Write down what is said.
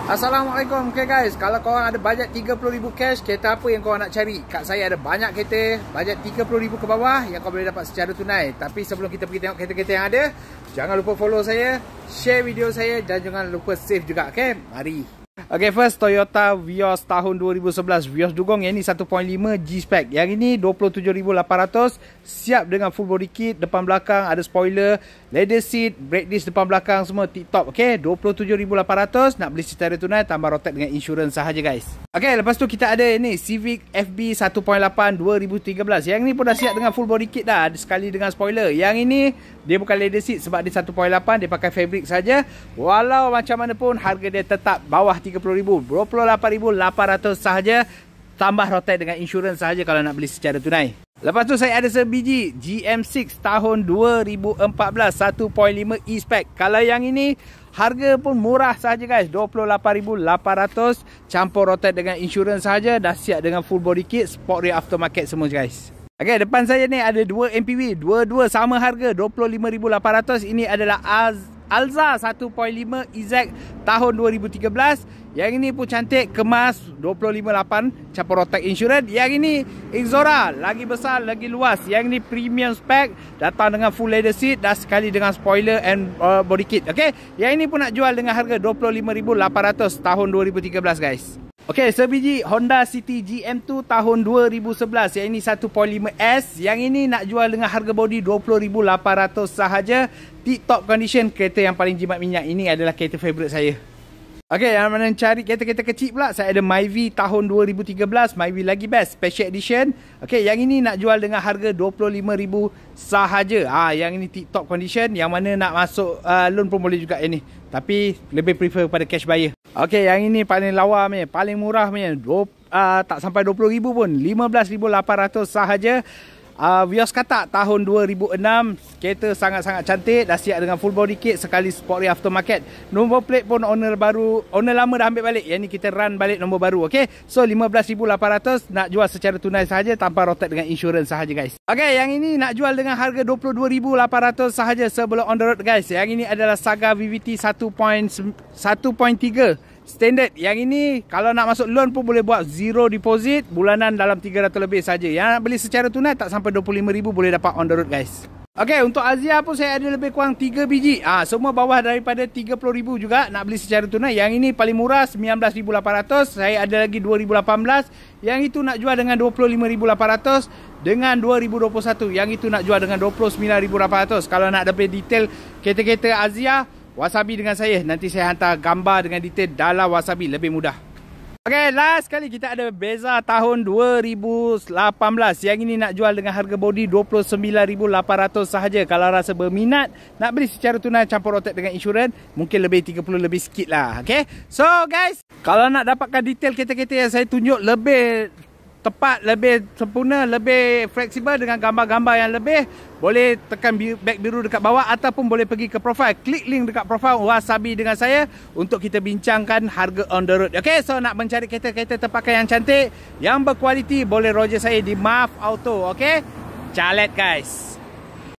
Assalamualaikum. Okay guys, kalau korang ada bajet 30,000 cash, kereta apa yang korang nak cari? Kat saya ada banyak kereta, bajet 30,000 ke bawah yang korang boleh dapat secara tunai. Tapi sebelum kita pergi tengok kereta-kereta yang ada, jangan lupa follow saya, share video saya dan jangan lupa save juga. Okay, mari. Okay, first Toyota Vios tahun 2011. Vios dugong yang ini 1.5 G-Spec. Yang ini 27,800. Siap dengan full body kit. Depan belakang ada spoiler, leather seat, brake disc depan belakang semua tip-top. Okay, 27,800. Nak beli secara tunai tambah rotek dengan insurans sahaja guys. Okay, lepas tu kita ada ini Civic FB 1.8 2013. Yang ini pun dah siap dengan full body kit dah. Ada sekali dengan spoiler. Yang ini dia bukan leather seat sebab dia 1.8. Dia pakai fabric saja. Walau macam mana pun harga dia tetap bawah 30,000, 28,800 sahaja tambah rotek dengan insurans sahaja kalau nak beli secara tunai. Lepas tu saya ada sebiji GM6 tahun 2014 1.5 E-Spec. Kalau yang ini harga pun murah sahaja guys, 28,800 campur rotek dengan insurans sahaja, dah siap dengan full body kit, sport rear aftermarket semua guys. Okay, depan saya ni ada dua MPV, dua-dua sama harga 25,800. Ini adalah Alza 1.5 EZ tahun 2013. Yang ini pun cantik, kemas, 25,800 campur rotek insurans. Yang ini Exora, lagi besar, lagi luas. Yang ini premium spec, datang dengan full leather seat, dah sekali dengan spoiler and body kit. Okay, yang ini pun nak jual dengan harga 25,800 tahun 2013 guys. Okay, sebiji Honda City GM2 tahun 2011. Yang ini 1.5 S. Yang ini nak jual dengan harga body 20,800 sahaja. Tip-top condition, kereta yang paling jimat minyak. Ini adalah kereta favourite saya. Okay, yang mana cari kereta-kereta kecil pula, saya ada Myvi tahun 2013. Myvi lagi best, special edition. Okay, yang ini nak jual dengan harga 25,000 sahaja. Yang ini tip-top condition. Yang mana nak masuk loan pun boleh juga yang ni. Tapi lebih prefer pada cash buyer. Okay, yang ini paling lawa punya, paling murah punya. Tak sampai 20,000 pun, 15,800 sahaja. Vios Katak tahun 2006. Kereta sangat-sangat cantik, dah siap dengan full body kit, sekali sport rear aftermarket. Nombor plate pun owner baru, owner lama dah ambil balik. Yang ni kita run balik nombor baru. Okay, so 15,800 nak jual secara tunai sahaja tanpa rotek dengan insurans sahaja guys. Okay, yang ini nak jual dengan harga 22,800 sahaja sebelum on the road guys. Yang ini adalah Saga VVT 1.3 standard. Yang ini kalau nak masuk loan pun boleh buat zero deposit, bulanan dalam 300 lebih saja. Yang nak beli secara tunai tak sampai 25,000 boleh dapat on the road guys. Okay, untuk Azia pun saya ada lebih kurang 3 biji. Semua bawah daripada 30,000 juga nak beli secara tunai. Yang ini paling murah 19,800. Saya ada lagi 2018. Yang itu nak jual dengan 25,800. Dengan 2021 yang itu nak jual dengan 29,800. Kalau nak dapat detail kereta-kereta Azia, Wasabi dengan saya. Nanti saya hantar gambar dengan detail dalam Wasabi, lebih mudah. Okay, last kali kita ada Brezza tahun 2018. Yang ini nak jual dengan harga body 29,800 sahaja. Kalau rasa berminat nak beli secara tunai campur rotek dengan insurans, mungkin lebih 30 lebih sikit lah. Okay, so guys, kalau nak dapatkan detail kereta-kereta yang saya tunjuk lebih tepat, lebih sempurna, lebih fleksibel dengan gambar-gambar yang lebih, boleh tekan back biru dekat bawah ataupun boleh pergi ke profile, klik link dekat profile Wasabi dengan saya untuk kita bincangkan harga on the road. Okay, so nak mencari kereta-kereta terpakai yang cantik, yang berkualiti, boleh roger saya di MAF Auto. Okay, calet guys.